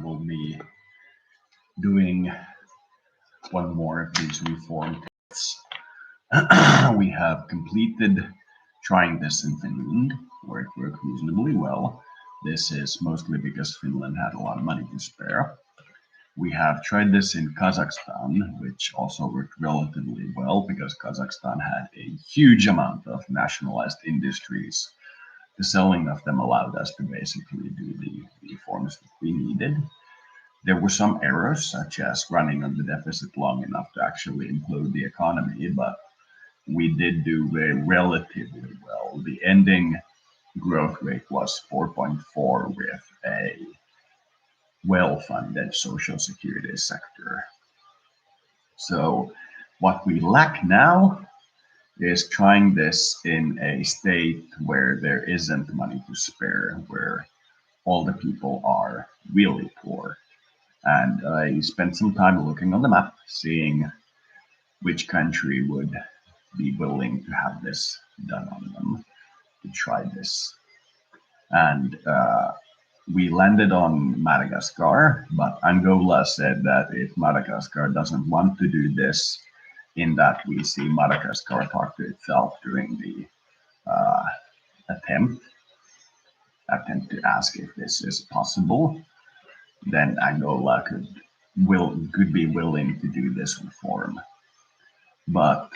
will be doing one more of these reform tests. We have completed trying this in Finland, where it worked reasonably well. This is mostly because Finland had a lot of money to spare. We have tried this in Kazakhstan, which also worked relatively well because Kazakhstan had a huge amount of nationalized industries. The selling of them allowed us to basically do the reforms that we needed. There were some errors, such as running on the deficit long enough to actually implode the economy, but we did do relatively well. The ending growth rate was 4.4 with a well-funded social security sector. So what we lack now is trying this in a state where there isn't money to spare, where all the people are really poor. And I spent some time looking on the map, seeing which country would be willing to have this done on them, to try this. And we landed on Madagascar, but Angola said that if Madagascar doesn't want to do this, in that we see Madagascar talk to itself during the attempt to ask if this is possible, then Angola could be willing to do this reform. But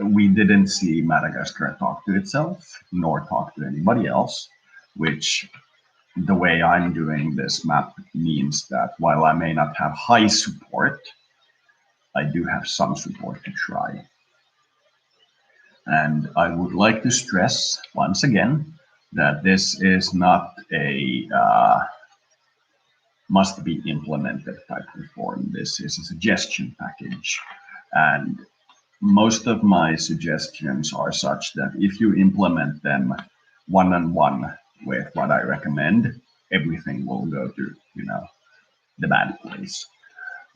we didn't see Madagascar talk to itself, nor talk to anybody else, which the way I'm doing this map means that while I may not have high support, I do have some support to try. And I would like to stress once again that this is not a must be implemented type reform. This is a suggestion package. And most of my suggestions are such that if you implement them one-on-one with what I recommend, everything will go to, the bad place.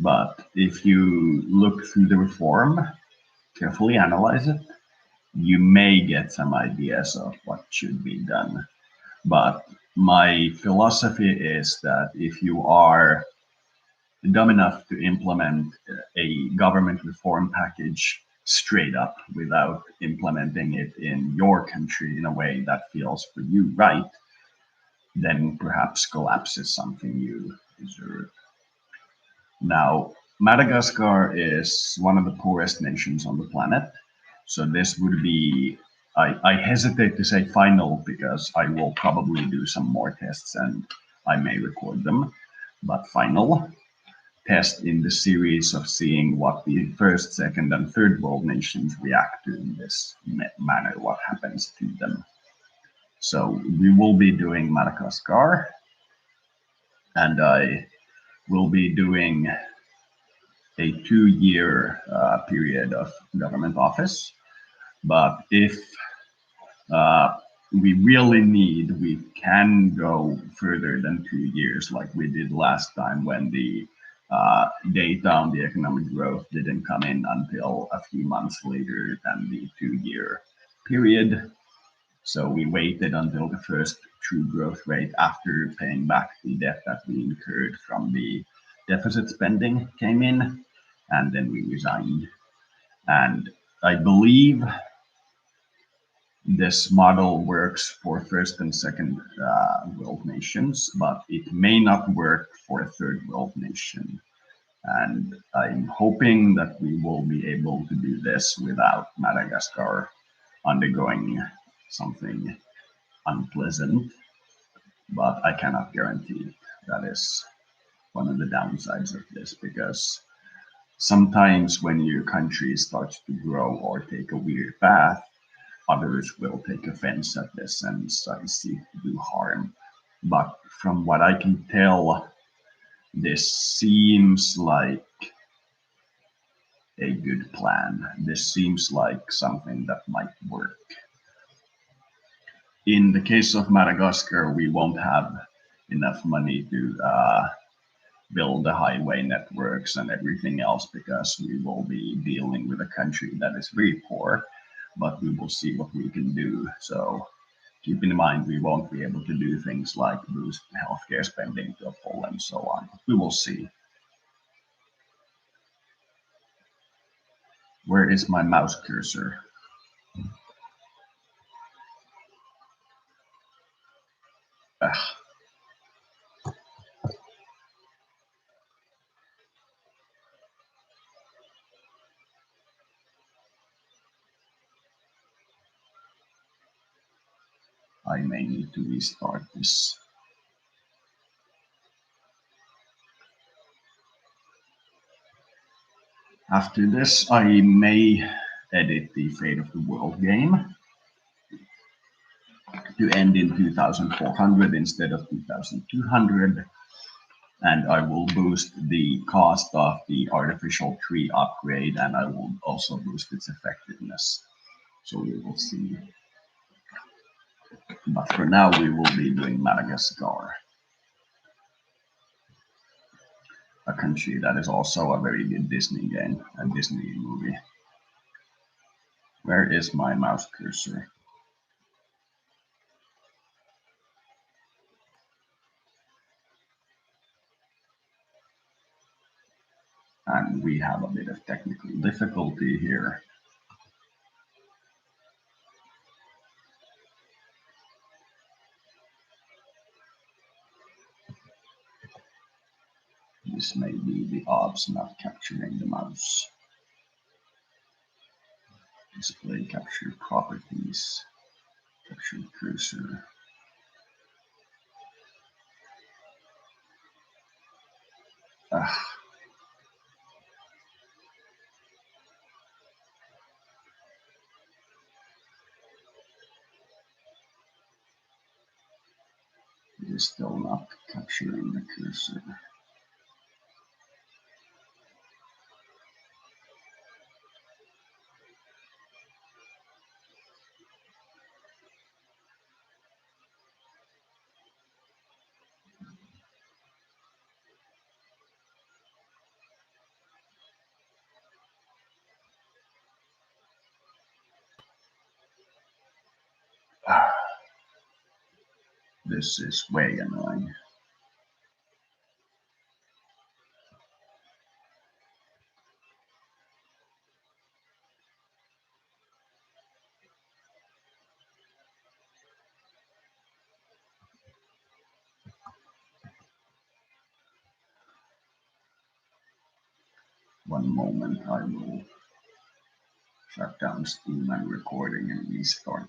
But if you look through the reform, carefully analyze it, you may get some ideas of what should be done. But my philosophy is that if you are dumb enough to implement a government reform package straight up without implementing it in your country in a way that feels for you right, then perhaps collapse is something you deserve. Now, Madagascar is one of the poorest nations on the planet. So this would be, I hesitate to say final because I will probably do some more tests and I may record them, but final test in the series of seeing what the first, second, and third world nations react to in this manner, what happens to them. So we will be doing Madagascar, and I will be doing a 2-year period of government office. But if we really need, we can go further than 2 years like we did last time when the data on the economic growth didn't come in until a few months later than the 2-year period. So we waited until the first true growth rate after paying back the debt that we incurred from the deficit spending came in, and then we resigned. And I believe this model works for first and second world nations, but it may not work for a third world nation. And I'm hoping that we will be able to do this without Madagascar undergoing something unpleasant, but I cannot guarantee it. That is one of the downsides of this, because sometimes when your country starts to grow or take a weird path, others will take offense at this and start to seek to do harm. But from what I can tell, this seems like a good plan. This seems like something that might work. In the case of Madagascar, we won't have enough money to build the highway networks and everything else because we will be dealing with a country that is very poor, but we will see what we can do. So Keep in mind, we won't be able to do things like boost healthcare spending to a full and so on. We will see. Where is my mouse cursor? Ugh, I may need to restart this. After this, I may edit the Fate of the World game to end in 2400 instead of 2200. And I will boost the cost of the artificial tree upgrade, and I will also boost its effectiveness. So we will see. But for now, we will be doing Madagascar, a country that is also a very good Disney game, a Disney movie. Where is my mouse cursor? And we have a bit of technical difficulty here. This may be the OBS not capturing the mouse. Display capture properties, capture cursor. Ah, it is still not capturing the cursor. Ah, this is way annoying. One moment, I will shut down Steam and recording and restart.